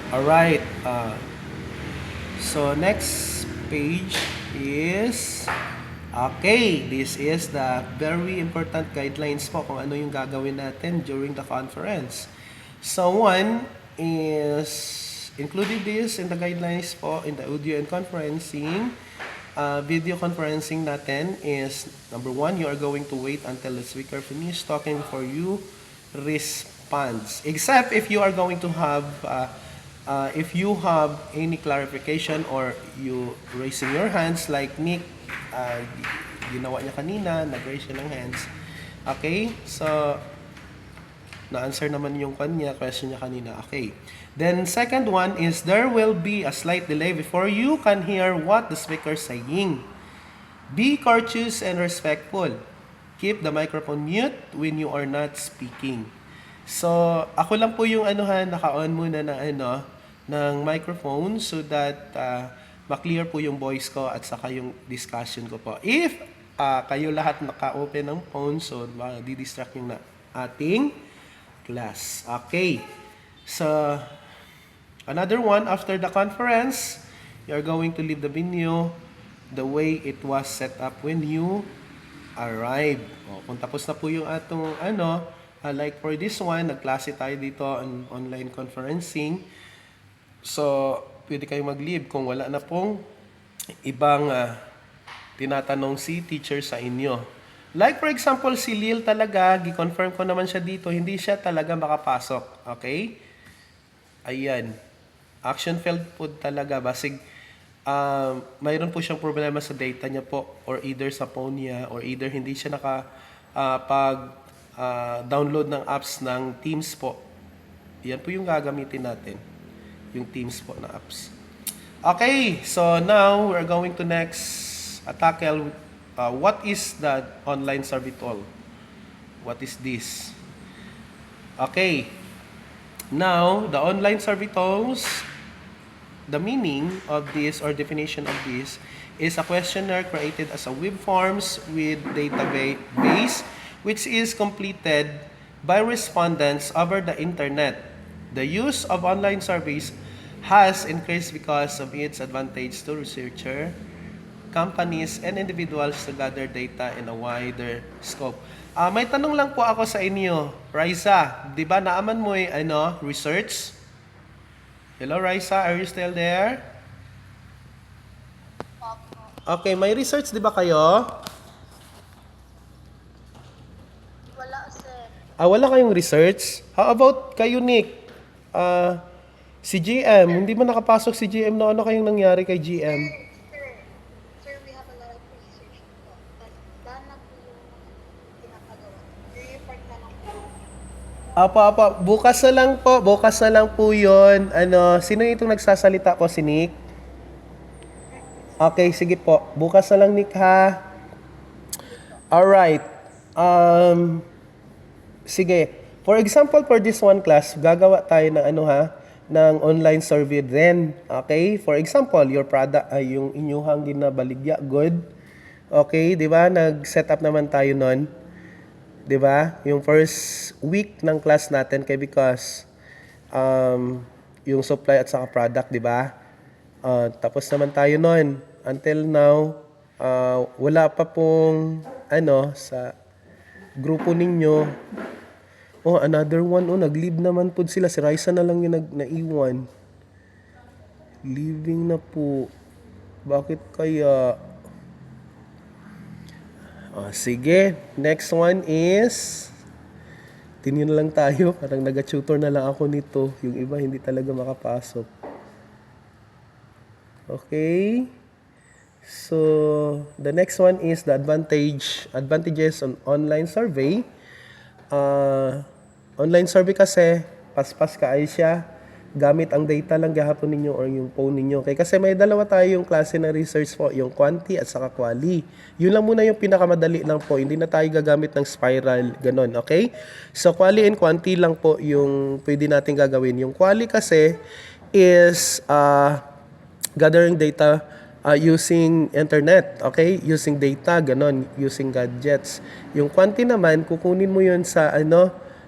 Alright. So next page is okay, this is the very important guidelines po kung ano yung gagawin natin during the conference. So one is included this in the guidelines po in the audio and conferencing. Video conferencing natin is number one, you are going to wait until the speaker finish talking before you responds. Except if you are going to have if you have any clarification or you raising your hands like Nick, ginawa niya kanina, nag-raise siya ng hands. Okay? So, na-answer naman yung question niya kanina. Okay. Then, second one is there will be a slight delay before you can hear what the speaker is saying. Be courteous and respectful. Keep the microphone mute when you are not speaking. So, ako lang po yung naka-on muna ng microphone so that ma-clear po yung voice ko at saka yung discussion ko po. If kayo lahat naka-open ng phone, so di-distract yung na ating class. Okay. So, another one, after the conference, you're going to leave the venue the way it was set up when you arrive. Kung tapos na po yung atong like for this one, nagklase tayo dito on online conferencing. So, pwede kayong mag-leave kung wala na pong ibang tinatanong si teacher sa inyo. Like for example, si Lil talaga, gi-confirm ko naman siya dito, hindi siya talaga makapasok. Okay? Ayan. Action failed po talaga. Basig, mayroon po siyang problema sa data niya po or either sa phone niya or either hindi siya download ng apps ng Teams po. Yan po yung gagamitin natin. Yung Teams po na apps. Okay, so now we're going to next tackle what is the online servitol? What is this? Okay, now the online servitols, the meaning of this or definition of this is a questionnaire created as a web forms with database which is completed by respondents over the internet. The use of online surveys has increased because of its advantage to researchers, companies, and individuals to gather data in a wider scope. May tanong lang po ako sa inyo. Raisa, di ba naaman mo research? Hello Raisa, are you still there? Okay, may research di ba kayo? Wala, sir. Wala kayong research? How about kayo, Nick? Si GM, hindi man nakapasok si GM na ano kayong nangyari kay GM? Sir, we have a lot of research po. Dahil na po yung pinapagawa. I-report na lang po. Apa, bukas na lang po yun. Sino itong nagsasalita po, si Nick? Okay, sige po. Bukas na lang, Nick, ha? Alright. Sige. For example, for this one class, gagawa tayo ng ng online survey din. Okay? For example, your product ay yung inyuhang ginabaligya good. Okay, 'di ba? Nag-set up naman tayo noon. 'Di ba? Yung first week ng class natin kay because yung supply at saka product, 'di ba? Tapos naman tayo noon. Until now, wala pa pong sa grupo ninyo. Oh, another one. Oh, nag-leave naman po sila. Si Raisa na lang yung naiwan. Leaving na po. Bakit kaya? Sige. Next one is tingin lang tayo. Parang nag-tutor na lang ako nito. Yung iba hindi talaga makapasok. Okay. So, the next one is the advantages on online survey. Online survey kasi, paspas ka ay siya, gamit ang data lang gahapon ninyo or yung phone ninyo. Okay? Kasi may dalawa tayong klase na research po, yung quanti at saka quali. Yun lang muna yung pinakamadali lang po, hindi na tayo gagamit ng spiral, ganun, okay? So, quali and quanti lang po yung pwede natin gagawin. Yung quali kasi is gathering data using internet, okay? Using data, ganon, using gadgets. Yung quanti naman, kukunin mo yun sa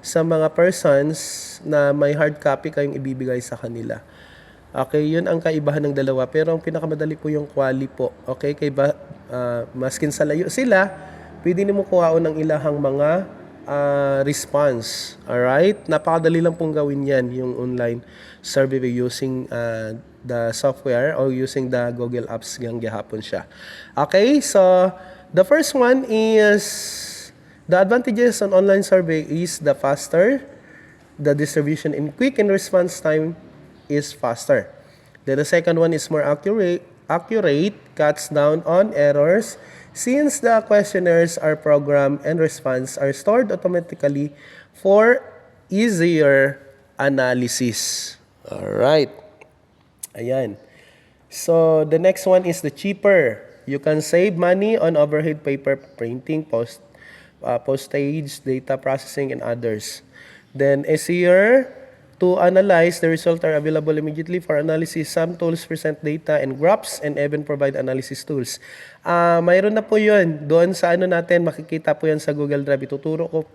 sa mga persons na may hard copy kayong ibibigay sa kanila. Okay, yun ang kaibahan ng dalawa. Pero ang pinakamadali po yung quali po. Okay, kay maskin sa layo sila, pwede nimo kuhaon ng ilahang mga response. Alright? Napakadali lang pong gawin yan, yung online survey using the software or using the Google Apps yung gihapon siya. Okay, so the first one is the advantages on online survey is the faster, the distribution in quick and response time is faster. Then the second one is more accurate, cuts down on errors since the questionnaires are programmed and response are stored automatically for easier analysis. All right. Ayan. So the next one is the cheaper. You can save money on overhead paper printing, postage, data processing, and others. Then easier to analyze. The results are available immediately for analysis. Some tools present data and graphs and even provide analysis tools. Mayroon na po yun. Doon sa natin, makikita po yan sa Google Drive. Ituturo ko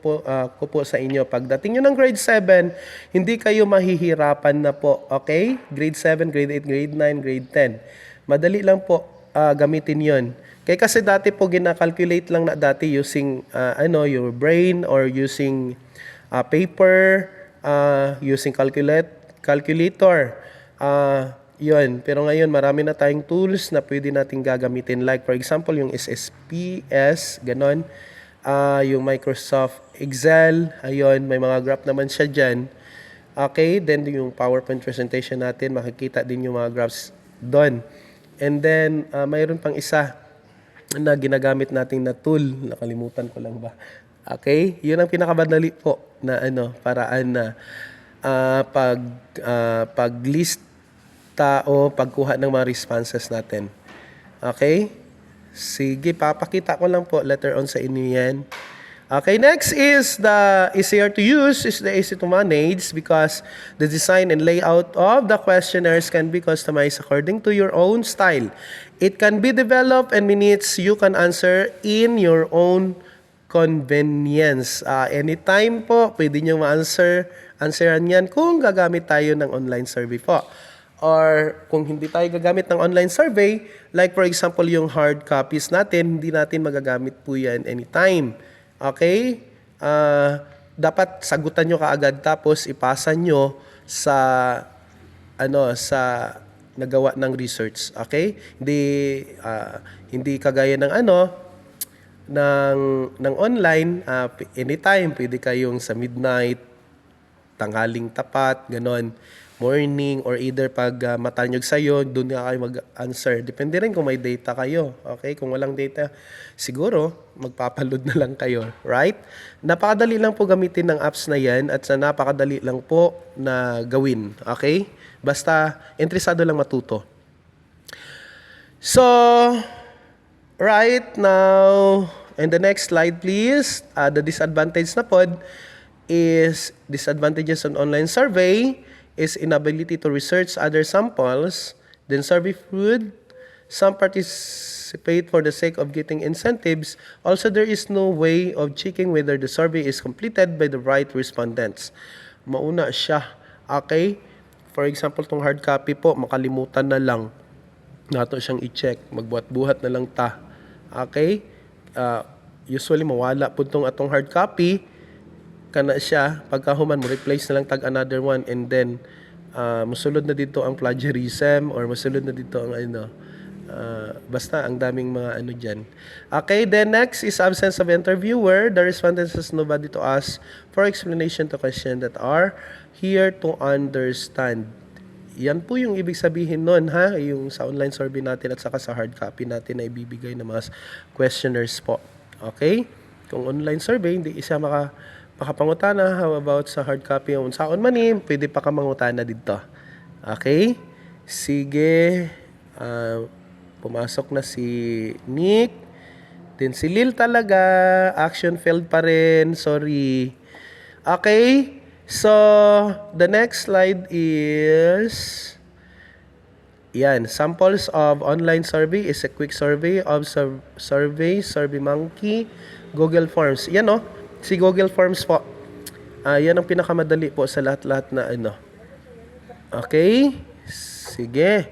po sa inyo. Pagdating nyo ng grade 7, hindi kayo mahihirapan na po. Okay? Grade 7, grade 8, grade 9, grade 10. Madali lang po gamitin yon. Kaya kasi dati po gina-calculate lang na dati using your brain or using paper, using calculator. Yun. Pero ngayon, marami na tayong tools na pwede natin gagamitin. Like, for example, yung SSPS, ganon. Yung Microsoft Excel, ayun, may mga graph naman siya dyan. Okay, then yung PowerPoint presentation natin, makikita din yung mga graphs doon. And then, mayroon pang isa na ginagamit natin na tool. Nakalimutan ko lang ba? Okay? Yun ang pinakabadali po na paraan na paglista o pagkuha ng mga responses natin. Okay? Sige, papakita ko lang po later on sa inyo yan. Okay, next is the easier to use, is the easy to manage because the design and layout of the questionnaires can be customized according to your own style. It can be developed in minutes. You can answer in your own convenience. Anytime po, pwede nyo answeran yan kung gagamit tayo ng online survey po. Or kung hindi tayo gagamit ng online survey, like for example yung hard copies natin, hindi natin magagamit po yan anytime. Okay? Dapat sagutan nyo kaagad tapos ipasa nyo sa nagawa ng research. Okay? Hindi kagaya ng ng online, anytime pwede kayong sa midnight, tanghaling tapat, ganon, morning, or either pag matanyog sa'yo, doon nga kayo mag-answer. Depende rin kung may data kayo. Okay? Kung walang data, siguro, magpapaload na lang kayo. Right? Napakadali lang po gamitin ng apps na yan at sa napakadali lang po na gawin. Okay? Basta, interesado lang matuto. So, right now, and the next slide please, the disadvantage na pod is disadvantages on online survey is inability to research other samples, then survey fraud. Some participate for the sake of getting incentives. Also, there is no way of checking whether the survey is completed by the right respondents. Mauna siya. Okay? For example, tong hard copy po, makalimutan na lang. Nato siyang i-check. Magbuhat-buhat na lang ta. Okay? Usually, mawala po itong atong hard copy. Kana siya, pagkahuman mo, replace na lang tag another one and then musulod na dito ang plagiarism or musulod na dito ang basta ang daming mga dyan. Okay, then next is absence of interviewer. The respondent has nobody to ask for explanation to questions that are here to understand. Yan po yung ibig sabihin nun, ha? Yung sa online survey natin at saka sa hard copy natin na ibibigay ng mga questionnaires po. Okay? Kung online survey, hindi isa makapangutana. How about sa hard copy yung unsaon manim, pwede pa ka mangutana dito. Okay? Sige. Pumasok na si Nick. Then si Lil talaga. Action failed pa rin. Sorry. Okay? So, the next slide is yan. Samples of online survey is a quick survey of SurveyMonkey, Google Forms. Yan si Google Forms po. Yan ang pinakamadali po sa lahat-lahat na ano. Okay? Sige.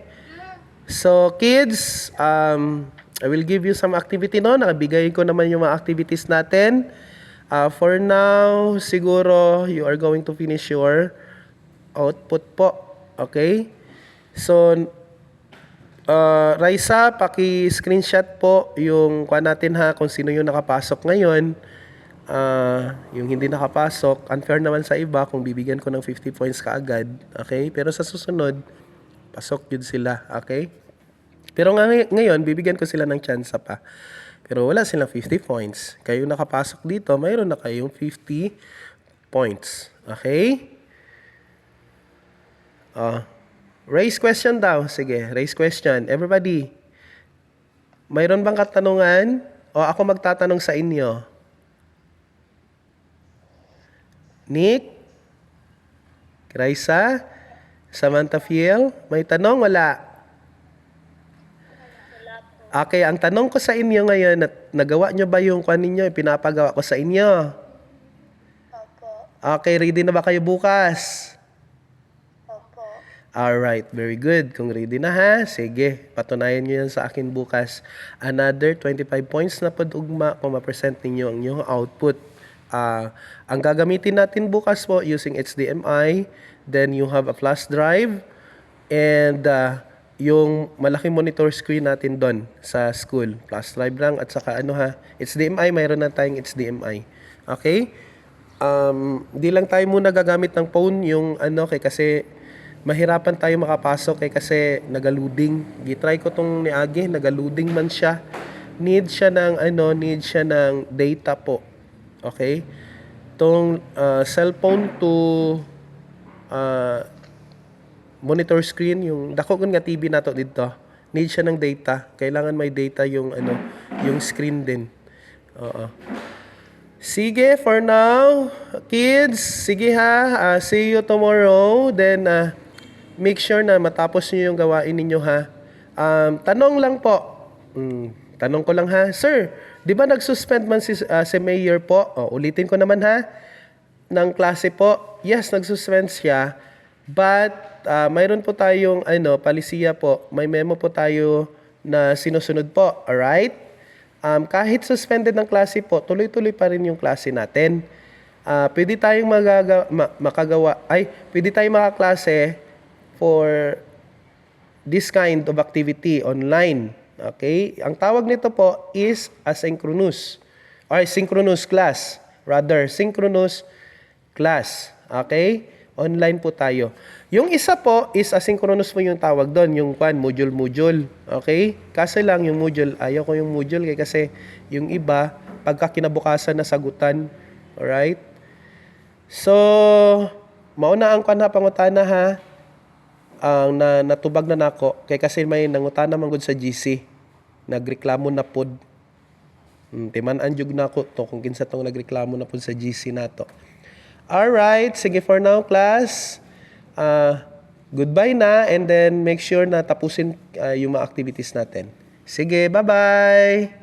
So, kids, I will give you some activity no. Nakabigay ko naman yung mga activities natin. For now, siguro, you are going to finish your output po. Okay? So, Raisa, paki-screenshot po yung kuha natin ha, kung sino yung nakapasok ngayon. Yung hindi nakapasok, unfair naman sa iba kung bibigyan ko ng 50 points kaagad. Okay? Pero sa susunod, pasok yun sila. Okay? Pero ngayon, bibigyan ko sila ng chance pa. Pero wala silang 50 points. Kayo nakapasok dito, mayroon na kayong 50 points. Okay? Raise question daw. Sige, raise question. Everybody, mayroon bang katanungan? O ako magtatanong sa inyo? Nick? Raisa? Samantha Fiel? May tanong? Wala? Okay, ang tanong ko sa inyo ngayon, nagawa nyo ba yung kwan ninyo, pinapagawa ko sa inyo? Opo. Okay, ready na ba kayo bukas? Opo. Alright, very good. Kung ready na ha, sige, patunayan nyo yan sa akin bukas. Another 25 points na padugma kung ma-present ninyo ang inyong output. Ang gagamitin natin bukas po using HDMI, then you have a flash drive, and yung malaking monitor screen natin doon sa school. Flash drive lang at saka ano ha, HDMI, mayroon na tayong HDMI. Okay? Di lang tayo muna gagamit ng phone yung ano kasi mahirapan tayo makapasok kasi nagaloading. Gitry ko tong niagi, nagaloading man siya. Need siya ng data po. Okay? Tong cellphone to monitor screen, yung dako nga TV nato dito, need siya ng data. Kailangan may data yung yung screen din. Oo. Sige, for now, kids, sige ha. See you tomorrow. Then make sure na matapos niyo yung gawain ninyo ha. Tanong lang po. Tanong ko lang ha. Sir, di ba nag-suspend man si Mayor po? Ulitin ko naman ha. Ng klase po. Yes, nag-suspend siya. But mayroon po tayong palisiya po. May memo po tayo na sinusunod po. Alright? Kahit suspended ng klase po, tuloy-tuloy pa rin yung klase natin. Pwede tayong pwede tayong makaklase for this kind of activity online. Okay? Ang tawag nito po is asynchronous or synchronous class. Rather, synchronous class. Okay? Online po tayo. Yung isa po is asynchronous po yung tawag doon, yung module. Okay? Kasi lang yung module, ayaw ko yung module kasi yung iba, pagka kinabukasan na sagutan. Alright? So, mauna ang pangutana ha. Ang natubag na nako kasi may nangutana man gud sa GC. Nagreklamo na pod. Timan-an jud nako to kung kinsa tong nagreklamo na pod sa GC nato. Alright, sige for now class. Goodbye na and then make sure na tapusin yung mga activities natin. Sige, bye-bye!